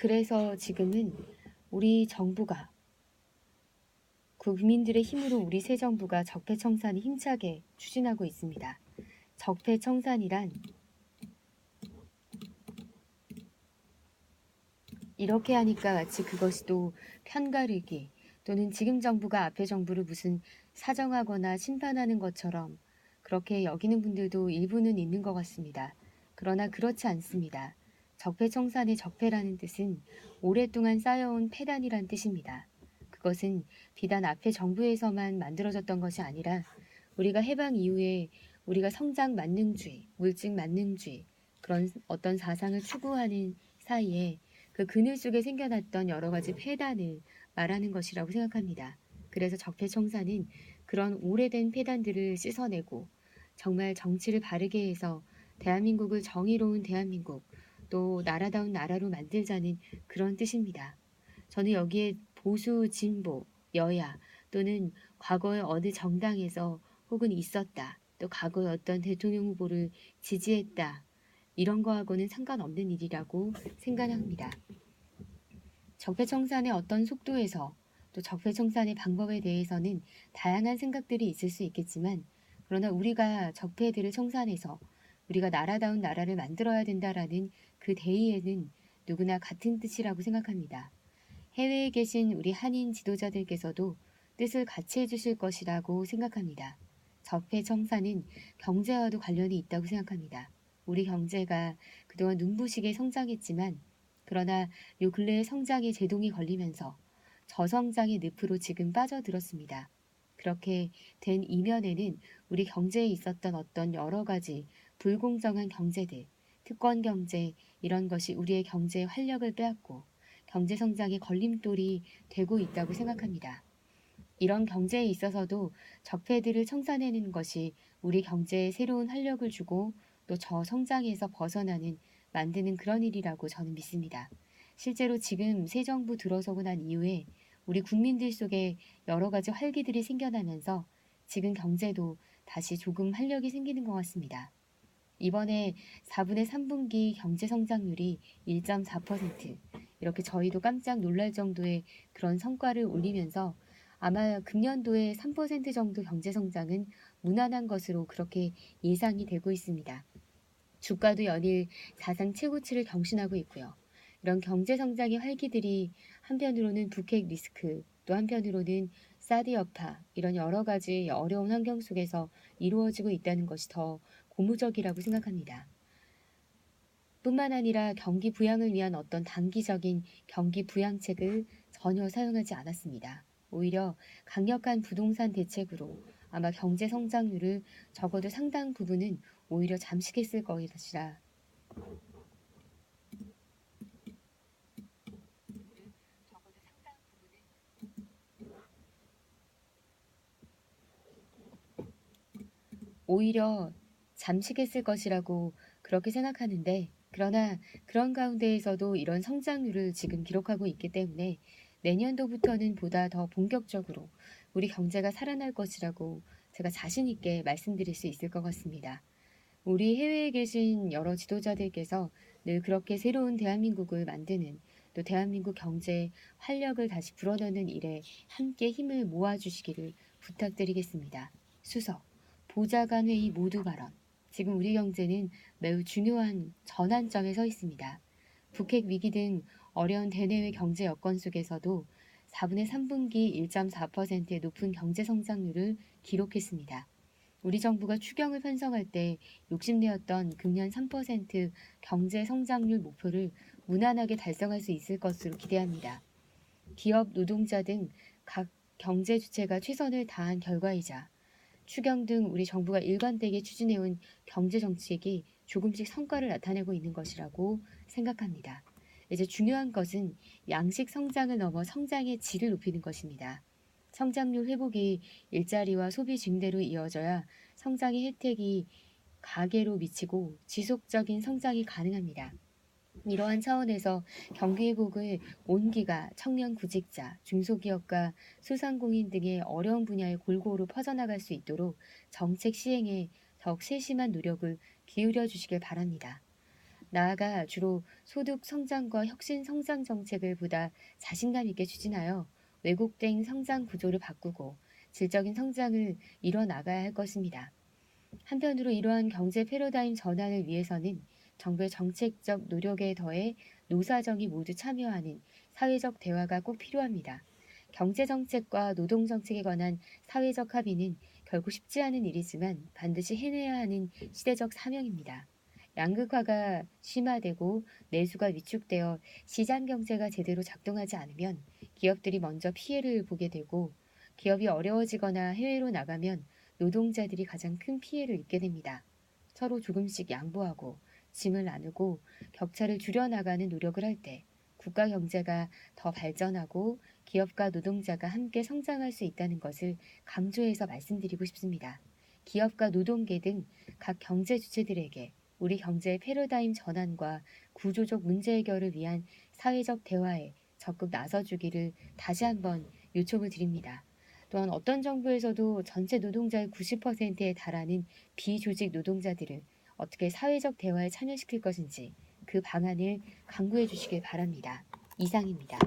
그래서 지금은 우리 정부가 국민들의 힘으로 우리 새 정부가 적폐청산을 힘차게 추진하고 있습니다. 적폐청산이란 이렇게 하니까 마치 그것이 또 편가르기 또는 지금 정부가 앞의 정부를 무슨 사정하거나 심판하는 것처럼 그렇게 여기는 분들도 일부는 있는 것 같습니다. 그러나 그렇지 않습니다. 적폐청산의 적폐라는 뜻은 오랫동안 쌓여온 폐단이란 뜻입니다. 그것은 비단 앞의 정부에서만 만들어졌던 것이 아니라 우리가 해방 이후에 우리가 성장 만능주의, 물질 만능주의 그런 어떤 사상을 추구하는 사이에 그 그늘 속에 생겨났던 여러 가지 폐단을 말하는 것이라고 생각합니다. 그래서 적폐청산은 그런 오래된 폐단들을 씻어내고 정말 정치를 바르게 해서 대한민국을 정의로운 대한민국 또 나라다운 나라로 만들자는 그런 뜻입니다. 저는 여기에 보수, 진보, 여야 또는 과거의 어느 정당에서 혹은 있었다 또 과거의 어떤 대통령 후보를 지지했다 이런 거하고는 상관없는 일이라고 생각합니다. 적폐청산의 어떤 속도에서 또 적폐청산의 방법에 대해서는 다양한 생각들이 있을 수 있겠지만 그러나 우리가 적폐들을 청산해서 우리가 나라다운 나라를 만들어야 된다라는 그 대의에는 누구나 같은 뜻이라고 생각합니다. 해외에 계신 우리 한인 지도자들께서도 뜻을 같이 해주실 것이라고 생각합니다. 적폐청산은 경제와도 관련이 있다고 생각합니다. 우리 경제가 그동안 눈부시게 성장했지만 그러나 요 근래에 성장의 제동이 걸리면서 저성장의 늪으로 지금 빠져들었습니다. 그렇게 된 이면에는 우리 경제에 있었던 어떤 여러 가지 불공정한 경제들, 특권 경제 이런 것이 우리의 경제의 활력을 빼앗고 경제 성장의 걸림돌이 되고 있다고 생각합니다. 이런 경제에 있어서도 적폐들을 청산해내는 것이 우리 경제에 새로운 활력을 주고 또 저성장에서 벗어나는 만드는 그런 일이라고 저는 믿습니다. 실제로 지금 새 정부 들어서고 난 이후에 우리 국민들 속에 여러 가지 활기들이 생겨나면서 지금 경제도 다시 조금 활력이 생기는 것 같습니다. 이번에 4분의 3분기 경제 성장률이 1.4% 이렇게 저희도 깜짝 놀랄 정도의 그런 성과를 올리면서 아마 금년도에 3% 정도 경제 성장은 무난한 것으로 그렇게 예상이 되고 있습니다. 주가도 연일 사상 최고치를 경신하고 있고요. 이런 경제 성장의 활기들이 한편으로는 북핵 리스크, 또 한편으로는 사드 여파 이런 여러 가지 어려운 환경 속에서 이루어지고 있다는 것이 더 고무적이라고 생각합니다. 뿐만 아니라 경기 부양을 위한 어떤 단기적인 경기 부양책을 전혀 사용하지 않았습니다. 오히려 강력한 부동산 대책으로 아마 경제 성장률을 적어도 상당 부분은 오히려 잠식했을 것이라 오히려 잠식했을 것이라고 그렇게 생각하는데 그러나 그런 가운데에서도 이런 성장률을 지금 기록하고 있기 때문에 내년도부터는 보다 더 본격적으로 우리 경제가 살아날 것이라고 제가 자신 있게 말씀드릴 수 있을 것 같습니다. 우리 해외에 계신 여러 지도자들께서 늘 그렇게 새로운 대한민국을 만드는 또 대한민국 경제에 활력을 다시 불어넣는 일에 함께 힘을 모아주시기를 부탁드리겠습니다. 수석, 보좌관 회의 모두 발언. 지금 우리 경제는 매우 중요한 전환점에 서 있습니다. 북핵 위기 등 어려운 대내외 경제 여건 속에서도 4분의 3분기 1.4%의 높은 경제 성장률을 기록했습니다. 우리 정부가 추경을 편성할 때 욕심내었던 금년 3% 경제 성장률 목표를 무난하게 달성할 수 있을 것으로 기대합니다. 기업, 노동자 등 각 경제 주체가 최선을 다한 결과이자 추경 등 우리 정부가 일관되게 추진해온 경제 정책이 조금씩 성과를 나타내고 있는 것이라고 생각합니다. 이제 중요한 것은 양식 성장을 넘어 성장의 질을 높이는 것입니다. 성장률 회복이 일자리와 소비 증대로 이어져야 성장의 혜택이 가계로 미치고 지속적인 성장이 가능합니다. 이러한 차원에서 경기 회복을 온기가 청년 구직자, 중소기업과 소상공인 등의 어려운 분야에 골고루 퍼져나갈 수 있도록 정책 시행에 더욱 세심한 노력을 기울여 주시길 바랍니다. 나아가 주로 소득 성장과 혁신 성장 정책을 보다 자신감 있게 추진하여 왜곡된 성장 구조를 바꾸고 질적인 성장을 이뤄나가야 할 것입니다. 한편으로 이러한 경제 패러다임 전환을 위해서는 정부의 정책적 노력에 더해 노사정이 모두 참여하는 사회적 대화가 꼭 필요합니다. 경제정책과 노동정책에 관한 사회적 합의는 결국 쉽지 않은 일이지만 반드시 해내야 하는 시대적 사명입니다. 양극화가 심화되고 내수가 위축되어 시장 경제가 제대로 작동하지 않으면 기업들이 먼저 피해를 보게 되고 기업이 어려워지거나 해외로 나가면 노동자들이 가장 큰 피해를 입게 됩니다. 서로 조금씩 양보하고 짐을 나누고 격차를 줄여나가는 노력을 할 때 국가 경제가 더 발전하고 기업과 노동자가 함께 성장할 수 있다는 것을 강조해서 말씀드리고 싶습니다. 기업과 노동계 등 각 경제 주체들에게 우리 경제의 패러다임 전환과 구조적 문제 해결을 위한 사회적 대화에 적극 나서주기를 다시 한번 요청을 드립니다. 또한 어떤 정부에서도 전체 노동자의 90%에 달하는 비조직 노동자들을 어떻게 사회적 대화에 참여시킬 것인지 그 방안을 강구해 주시길 바랍니다. 이상입니다.